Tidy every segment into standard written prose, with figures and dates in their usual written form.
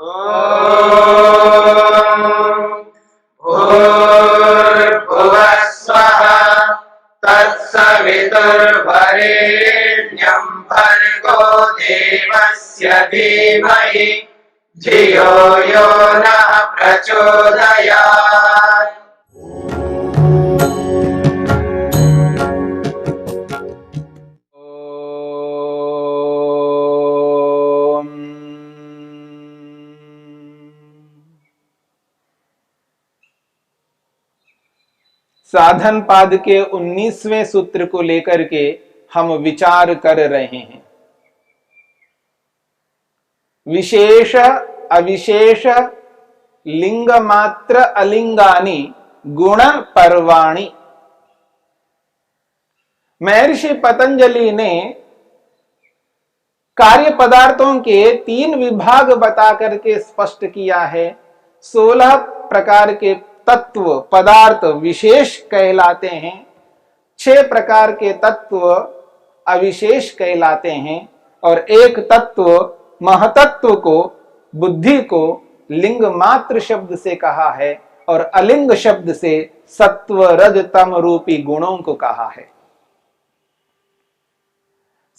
भूर्भुवः स्वः तत्सवितुर्वरेण्यं भर्गो देवस्य धीमहि धियो यो नः प्रचोदयात्। साधन पाद के 19वें सूत्र को लेकर के हम विचार कर रहे हैं। विशेष अविशेष लिंग मात्र अलिंगानी गुण पर्वाणी। महर्षि पतंजलि ने कार्य पदार्थों के 3 विभाग बता करके स्पष्ट किया है। 16 प्रकार के तत्व पदार्थ विशेष कहलाते हैं, 6 प्रकार के तत्व अविशेष कहलाते हैं, और एक तत्व महतत्व को बुद्धि को लिंग मात्र शब्द से कहा है और अलिंग शब्द से सत्व रज तम रूपी गुणों को कहा है।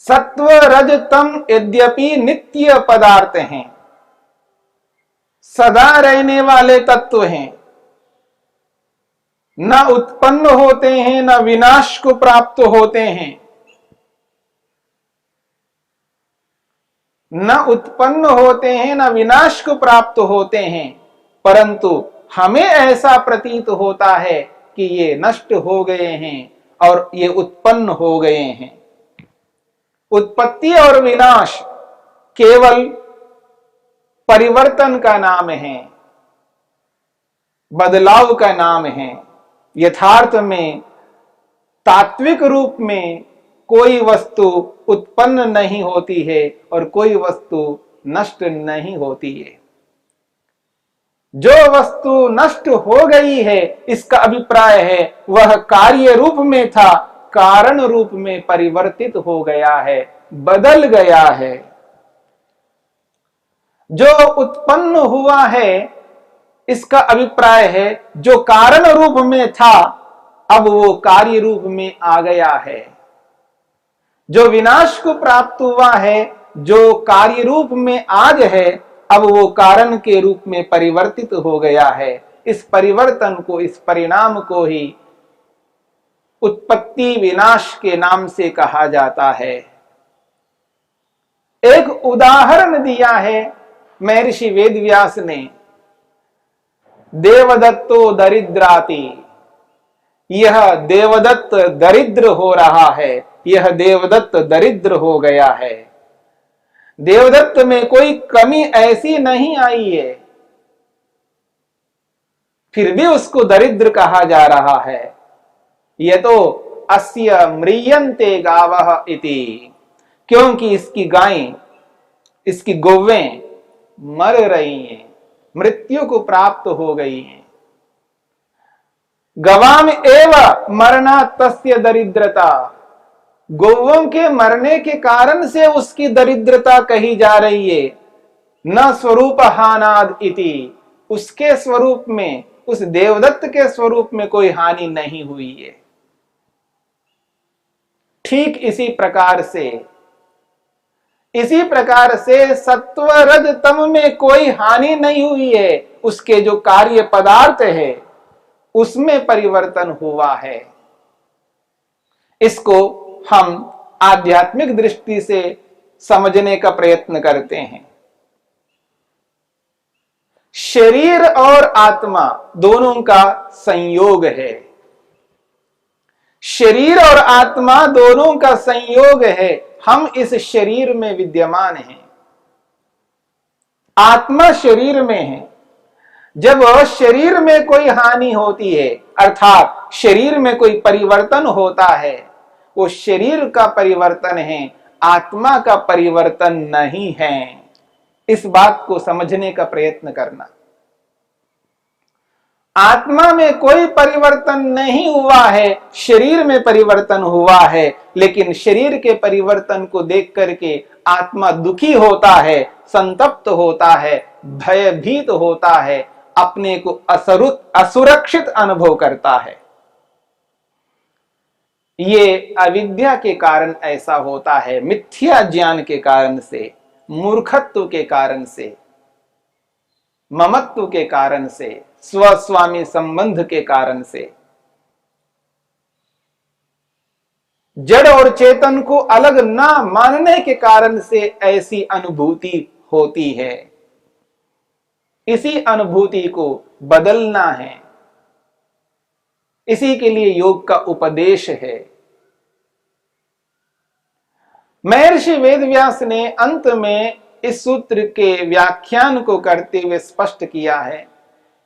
सत्व रज तम यद्यपि नित्य पदार्थ हैं, सदा रहने वाले तत्व हैं, न उत्पन्न होते हैं न विनाश को प्राप्त होते हैं, न उत्पन्न होते हैं न विनाश को प्राप्त होते हैं, परंतु हमें ऐसा प्रतीत होता है कि ये नष्ट हो गए हैं और ये उत्पन्न हो गए हैं। उत्पत्ति और विनाश केवल परिवर्तन का नाम है, बदलाव का नाम है। यथार्थ में तात्विक रूप में कोई वस्तु उत्पन्न नहीं होती है और कोई वस्तु नष्ट नहीं होती है। जो वस्तु नष्ट हो गई है इसका अभिप्राय है वह कार्य रूप में था, कारण रूप में परिवर्तित हो गया है, बदल गया है। जो उत्पन्न हुआ है इसका अभिप्राय है जो कारण रूप में था अब वो कार्य रूप में आ गया है। जो विनाश को प्राप्त हुआ है जो कार्य रूप में आज है अब वो कारण के रूप में परिवर्तित हो गया है। इस परिवर्तन को, इस परिणाम को ही उत्पत्ति विनाश के नाम से कहा जाता है। एक उदाहरण दिया है महर्षि वेदव्यास ने। देवदत्तो दरिद्राति, यह देवदत्त दरिद्र हो रहा है, यह देवदत्त दरिद्र हो गया है। देवदत्त में कोई कमी ऐसी नहीं आई है, फिर भी उसको दरिद्र कहा जा रहा है। यह तो अस्य म्रियन्ते गावः इति, क्योंकि इसकी गायें, इसकी गौवें मर रही हैं, मृत्यु को प्राप्त हो गई हैं। गवाम एव मरना तस्य दरिद्रता, गौवों के मरने के कारण से उसकी दरिद्रता कही जा रही है। न स्वरूप हानाद इति, उसके स्वरूप में, उस देवदत्त के स्वरूप में कोई हानि नहीं हुई है। ठीक इसी प्रकार से सत्व रज तम में कोई हानि नहीं हुई है। उसके जो कार्य पदार्थ है उसमें परिवर्तन हुआ है। इसको हम आध्यात्मिक दृष्टि से समझने का प्रयत्न करते हैं। शरीर और आत्मा दोनों का संयोग है। शरीर और आत्मा दोनों का संयोग है। हम इस शरीर में विद्यमान हैं, आत्मा शरीर में है। जब शरीर में कोई हानि होती है अर्थात शरीर में कोई परिवर्तन होता है, वो शरीर का परिवर्तन है, आत्मा का परिवर्तन नहीं है। इस बात को समझने का प्रयत्न करना। आत्मा में कोई परिवर्तन नहीं हुआ है, शरीर में परिवर्तन हुआ है। लेकिन शरीर के परिवर्तन को देख करके आत्मा दुखी होता है, संतप्त होता है, भयभीत होता है, अपने को असुरक्षित अनुभव करता है। ये अविद्या के कारण ऐसा होता है, मिथ्या ज्ञान के कारण से, मूर्खत्व के कारण से, ममत्व के कारण से, स्वस्वामी संबंध के कारण से। जड़ और चेतन को अलग ना मानने के कारण से ऐसी अनुभूति होती है। इसी अनुभूति को बदलना है, इसी के लिए योग का उपदेश है। महर्षि वेदव्यास ने अंत में इस सूत्र के व्याख्यान को करते हुए स्पष्ट किया है,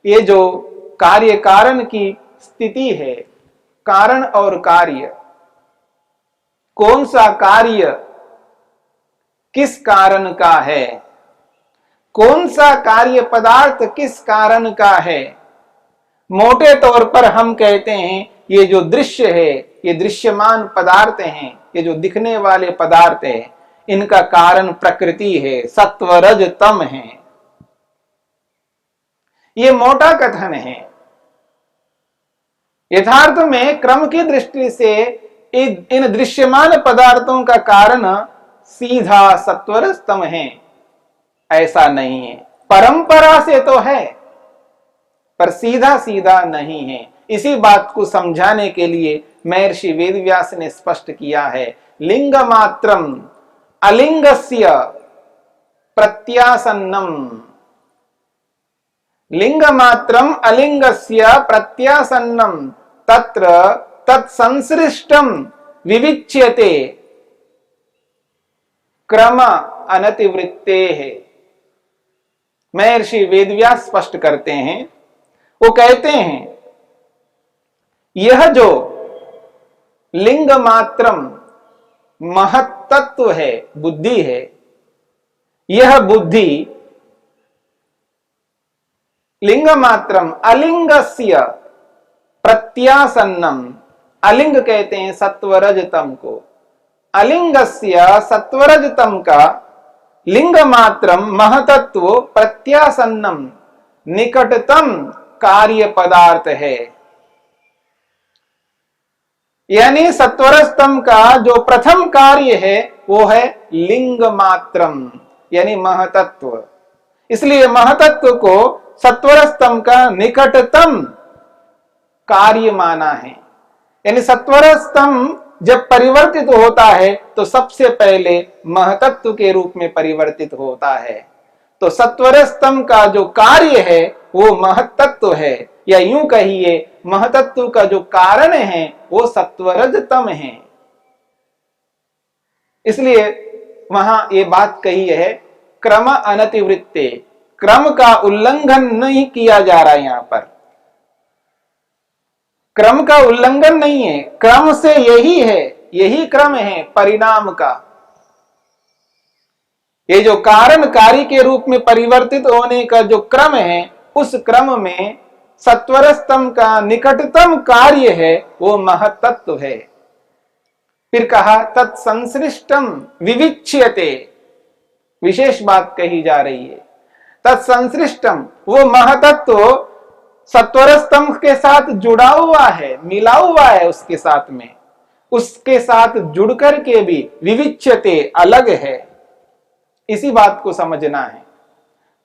ये जो कार्य कारण की स्थिति है, कारण और कार्य, कौन सा कार्य किस कारण का है, कौन सा कार्य पदार्थ किस कारण का है। मोटे तौर पर हम कहते हैं ये जो दृश्य है, ये दृश्यमान पदार्थ हैं, ये जो दिखने वाले पदार्थ हैं, इनका कारण प्रकृति है, सत्व रज तम है। ये मोटा कथन है। यथार्थ में क्रम की दृष्टि से इन दृश्यमान पदार्थों का कारण सीधा सत्वर स्तम है, ऐसा नहीं है। परंपरा से तो है, पर सीधा सीधा नहीं है। इसी बात को समझाने के लिए महर्षि वेदव्यास ने स्पष्ट किया है, लिंग मात्रम अलिंगस्य प्रत्यासन्नम, लिंग मात्रम अलिंगस्य प्रत्यासन्नम तत्र तत्संसृष्टम विविच्यते क्रम अनतिवृत्ते है। महर्षि वेदव्यास स्पष्ट करते हैं, वो कहते हैं यह जो लिंग मात्रम महत्तत्व है, बुद्धि है, यह बुद्धि लिंग मात्रम अलिंगस्य प्रत्यासन्नम, अलिंग कहते हैं सत्वरजतम को, अलिंगस्य सत्वरजतम का लिंग मात्रम महतत्व प्रत्यासन्नम निकटतम कार्य पदार्थ है। यानी सत्वरस्तम का जो प्रथम कार्य है वो है लिंग मात्रम, यानी महतत्व। इसलिए महतत्व को सत्वरस्तम का निकटतम कार्य माना है। यानी सत्वरस्तम जब परिवर्तित होता है तो सबसे पहले महतत्व के रूप में परिवर्तित होता है। तो सत्वरस्तम का जो कार्य है वो महतत्व है, या यूं कहिए महतत्व का जो कारण है वो सत्वरजतम है। इसलिए वहां ये बात कही है, क्रम अनतिवृत्ते, क्रम का उल्लंघन नहीं किया जा रहा है। यहां पर क्रम का उल्लंघन नहीं है, क्रम से यही है, यही क्रम है परिणाम का। ये जो कारण कार्य के रूप में परिवर्तित होने का जो क्रम है, उस क्रम में सत्वरस्तम का निकटतम कार्य है वो महतत्व है। फिर कहा तत्संसृष्टम विविच्यते, विशेष बात कही जा रही है। तत्संसृष्टम, वो महतत्व सत्वरस्तम के साथ जुड़ा हुआ है, मिला हुआ है उसके साथ में, उसके साथ जुड़ करके भी विविच्यते अलग है। इसी बात को समझना है।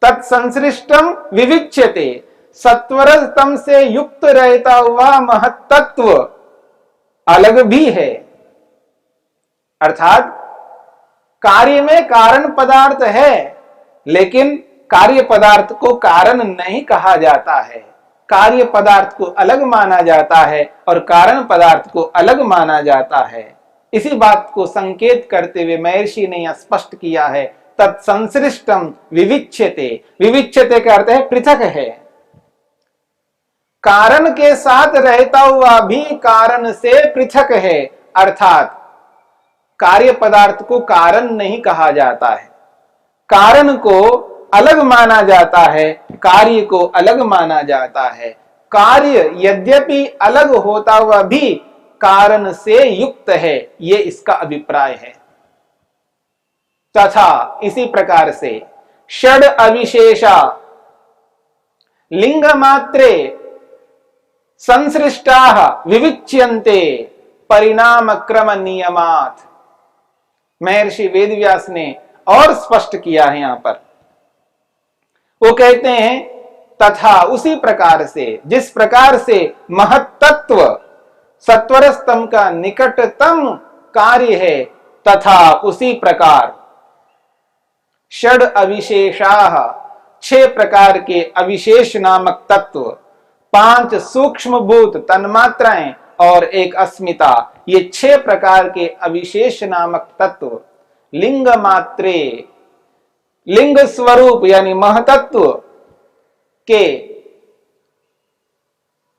तत्संसृष्टम विविच्यते, सत्वरस्तम से युक्त रहता हुआ महत्तत्व अलग भी है। अर्थात कार्य में कारण पदार्थ है, लेकिन कार्य पदार्थ को कारण नहीं कहा जाता है। कार्य पदार्थ को अलग माना जाता है और कारण पदार्थ को अलग माना जाता है। इसी बात को संकेत करते हुए महर्षि ने यह स्पष्ट किया है, तत्संसृष्टम विविच्यते। विविच्यते का अर्थ है पृथक है। कारण के साथ रहता हुआ भी कारण से पृथक है, अर्थात कार्य पदार्थ को कारण नहीं कहा जाता है। कारण को अलग माना जाता है, कार्य को अलग माना जाता है। कार्य यद्यपि अलग होता हुआ भी कारण से युक्त है, ये इसका अभिप्राय है। तथा इसी प्रकार से षड अविशेषा लिंग मात्रे संसृष्टाः विविच्यन्ते परिणाम क्रम नियमात्। महर्षि वेदव्यास ने और स्पष्ट किया है यहां पर। वो कहते हैं तथा उसी प्रकार से, जिस प्रकार से महत्तत्व सत्वर स्तंभ का निकटतम कार्य है, तथा उसी प्रकार षड अविशेषाः 6 प्रकार के अविशेष नामक तत्व, 5 सूक्ष्म भूत तन्मात्राएं और एक अस्मिता, ये 6 प्रकार के अविशेष नामक तत्व लिंग मात्रे, लिंग स्वरूप यानी महतत्व के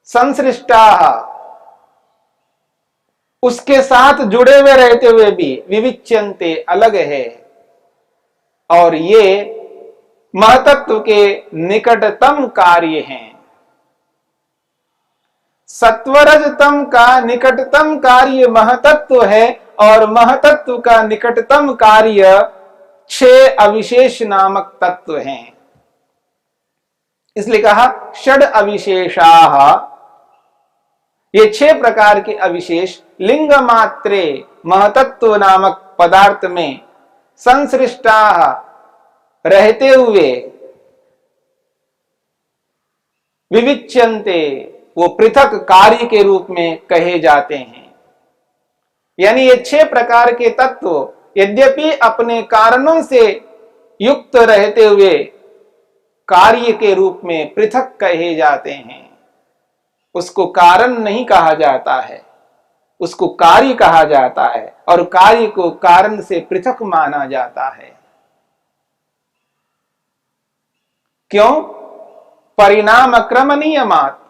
संसृष्टा, उसके साथ जुड़े हुए रहते हुए भी विविच्यन्ते अलग है, और ये महतत्व के निकटतम कार्य हैं। सत्वरजतम का निकटतम कार्य महतत्व है और महतत्व का निकटतम कार्य 6 अविशेष नामक तत्व हैं। इसलिए कहा षड अविशेषाः, ये 6 प्रकार के अविशेष लिंग मात्रे महतत्व नामक पदार्थ में संसृष्टाः रहते हुए विविच्यन्ते, वो पृथक कार्य के रूप में कहे जाते हैं। यानी ये 6 प्रकार के तत्व यद्यपि अपने कारणों से युक्त रहते हुए कार्य के रूप में पृथक कहे जाते हैं, उसको कारण नहीं कहा जाता है, उसको कार्य कहा जाता है, और कार्य को कारण से पृथक माना जाता है। क्यों? परिणाम क्रम नियमात्,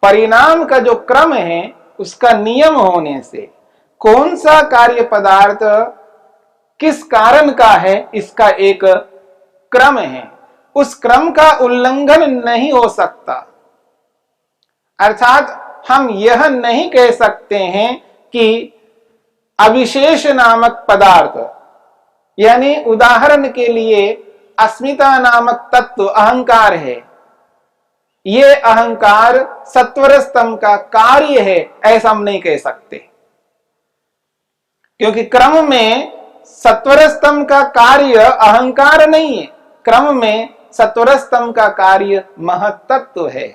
परिणाम का जो क्रम है उसका नियम होने से, कौन सा कार्य पदार्थ किस कारण का है इसका एक क्रम है, उस क्रम का उल्लंघन नहीं हो सकता। अर्थात हम यह नहीं कह सकते हैं कि अविशेष नामक पदार्थ, यानी उदाहरण के लिए अस्मिता नामक तत्व अहंकार है, ये अहंकार सत्वर स्तंभ का कार्य है, ऐसा हम नहीं कह सकते, क्योंकि क्रम में सत्वर स्तंभ का कार्य अहंकार नहीं है, क्रम में सत्वर स्तंभ का कार्य महत्तत्व है।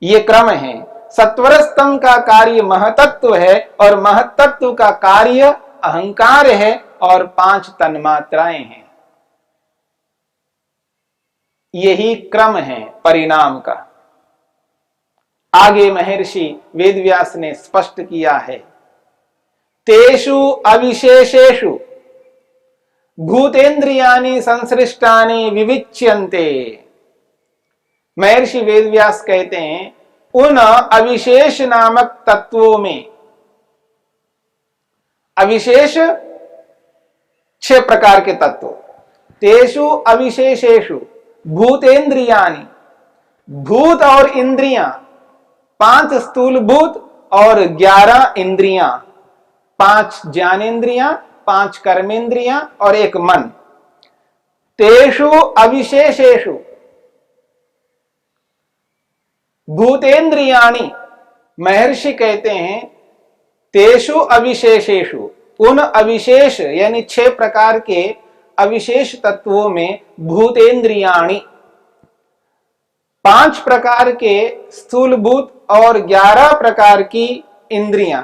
ये क्रम है, सत्वर स्तंभ का कार्य महतत्व है और महतत्व का कार्य अहंकार है और 5 तन्मात्राएं हैं। यही क्रम है परिणाम का। आगे महर्षि वेदव्यास ने स्पष्ट किया है, तेषु अविशेषेषु भूतेन्द्रियाणि संसृष्टानि विविच्यन्ते। महर्षि वेदव्यास कहते हैं उन अविशेष नामक तत्वों में, अविशेष 6 प्रकार के तत्व, तेषु अविशेषेषु भूतेन्द्रियाणि, भूत और इंद्रियां, 5 स्थूल भूत और 11 इंद्रियां, 5 ज्ञानेन्द्रियां, 5 कर्मेंद्रियां और 1 मन। तेषु अविशेषेषु भूतेन्द्रियाणि, महर्षि कहते हैं तेषु अविशेषेषु, उन अविशेष यानी 6 प्रकार के अविशेष तत्वों में भूतेन्द्रियाणि, 5 प्रकार के स्थूल भूत और 11 प्रकार की इंद्रियां,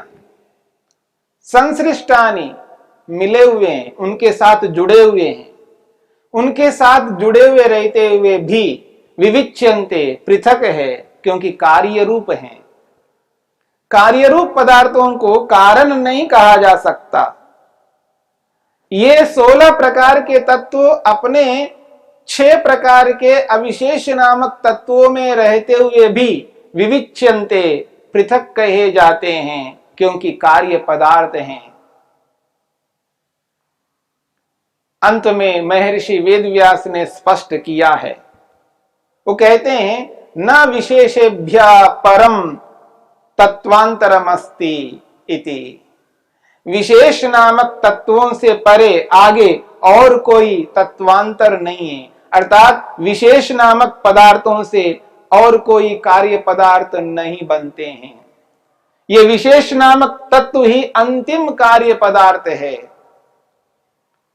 संसृष्टानि मिले हुए हैं, उनके साथ जुड़े हुए हैं, उनके साथ जुड़े हुए रहते हुए भी विविच्यन्ते पृथक है, क्योंकि कार्य रूप हैं। कार्य रूप पदार्थों को कारण नहीं कहा जा सकता। ये 16 प्रकार के तत्व अपने 6 प्रकार के अविशेष नामक तत्वों में रहते हुए भी विविच्यन्ते पृथक कहे जाते हैं, क्योंकि कार्य पदार्थ हैं। अंत में महर्षि वेदव्यास ने स्पष्ट किया है, वो कहते हैं न विशेषेभ्य परम तत्वांतरमस्ति इति। विशेष नामक तत्वों से परे आगे और कोई तत्वांतर नहीं है, अर्थात विशेष नामक पदार्थों से और कोई कार्य पदार्थ नहीं बनते हैं। ये विशेष नामक तत्व ही अंतिम कार्य पदार्थ है।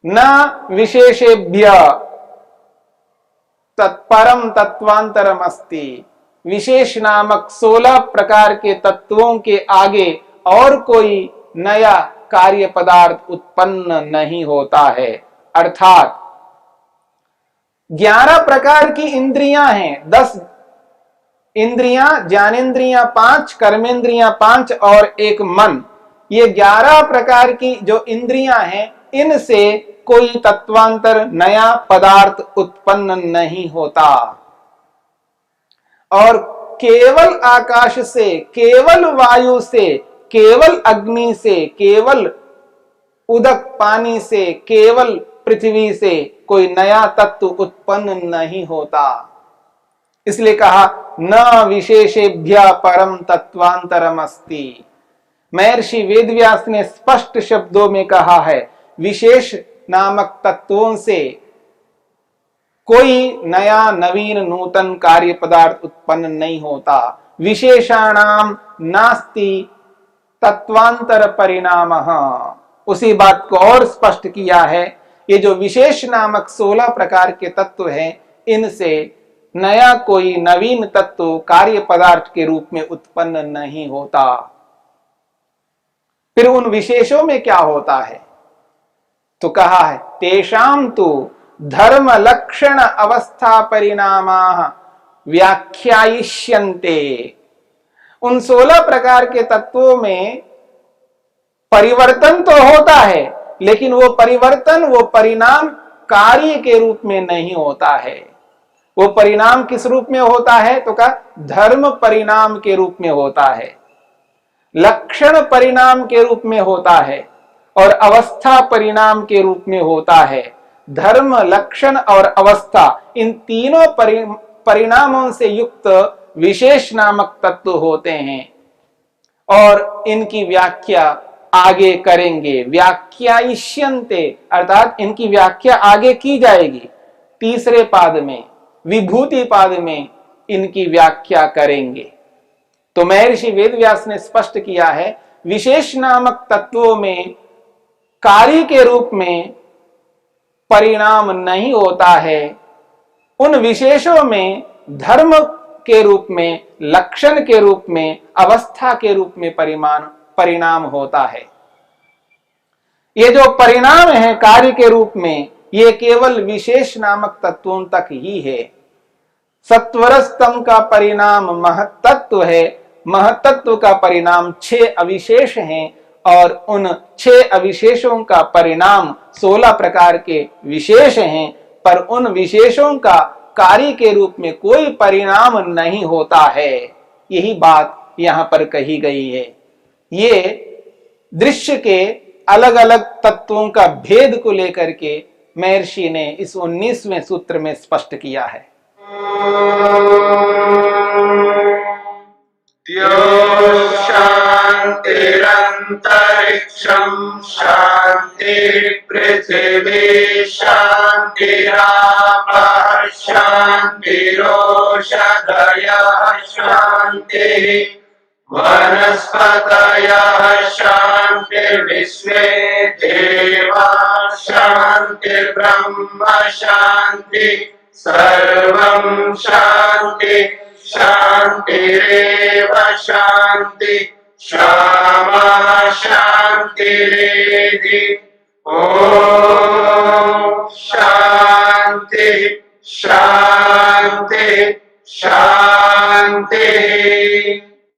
न विशेषेभ्य तत्परम तत्वांतरम अस्ति। विशेष नामक 16 प्रकार के तत्वों के आगे और कोई नया कार्य पदार्थ उत्पन्न नहीं होता है। अर्थात 11 प्रकार की इंद्रियां हैं, 10 इंद्रियां, ज्ञानेन्द्रियां 5, कर्मेंद्रियां 5 और एक मन। ये 11 प्रकार की जो इंद्रियां हैं, इनसे कोई तत्वांतर नया पदार्थ उत्पन्न नहीं होता। और केवल आकाश से, केवल वायु से, केवल अग्नि से, केवल उदक पानी से, केवल पृथ्वी से कोई नया तत्व उत्पन्न नहीं होता। इसलिए कहा न विशेषेभ्य परम तत्वांतरम अस्ति। महर्षि वेदव्यास ने स्पष्ट शब्दों में कहा है, विशेष नामक तत्वों से कोई नया नवीन नूतन कार्य पदार्थ उत्पन्न नहीं होता। विशेषाणाम नास्ति तत्वांतर परिणामः। उसी बात को और स्पष्ट किया है, ये जो विशेष नामक 16 प्रकार के तत्व हैं, इनसे नया कोई नवीन तत्व कार्य पदार्थ के रूप में उत्पन्न नहीं होता। फिर उन विशेषों में क्या होता है? तो कहा है तेषाम तो धर्म लक्षण अवस्था परिणामाः व्याख्यायिष्यन्ते। उन 16 प्रकार के तत्वों में परिवर्तन तो होता है, लेकिन वो परिवर्तन, वो परिणाम कार्य के रूप में नहीं होता है। वो परिणाम किस रूप में होता है? तो कहा धर्म परिणाम के रूप में होता है, लक्षण परिणाम के रूप में होता है और अवस्था परिणाम के रूप में होता है। धर्म, लक्षण और अवस्था, इन तीनों परिणामों से युक्त विशेष नामक तत्व होते हैं और इनकी व्याख्या आगे करेंगे। व्याख्यायिष्यन्ते अर्थात इनकी व्याख्या आगे की जाएगी। तीसरे पाद में, विभूति पाद में इनकी व्याख्या करेंगे। तो महर्षि वेदव्यास ने स्पष्ट किया है, विशेष नामक तत्वों में कार्य के रूप में परिणाम नहीं होता है। उन विशेषों में धर्म के रूप में, लक्षण के रूप में, अवस्था के रूप में परिणाम होता है। ये जो परिणाम है कार्य के रूप में, ये केवल विशेष नामक तत्वों तक ही है। सत्वरस्तम का परिणाम महत्तत्व है, महत्तत्व का परिणाम 6 अविशेष हैं और उन 6 अविशेषों का परिणाम 16 प्रकार के विशेष हैं, पर उन विशेषों का कार्य के रूप में कोई परिणाम नहीं होता है। यही बात यहां पर कही गई है। ये दृश्य के अलग अलग तत्वों का भेद को लेकर के महर्षि ने इस 19वें सूत्र में स्पष्ट किया है। शांतिरंतरिक्षं शांति पृथिवी शांतिरापः शांतिरोषधयः शांति वनस्पतयः शांतिर्विश्वे देवाः शांतिर्ब्रह्म शांति सर्वं शांति शांतिरेव शांति क्षमा शांतिरेधि। ओम शांति शांति शांति।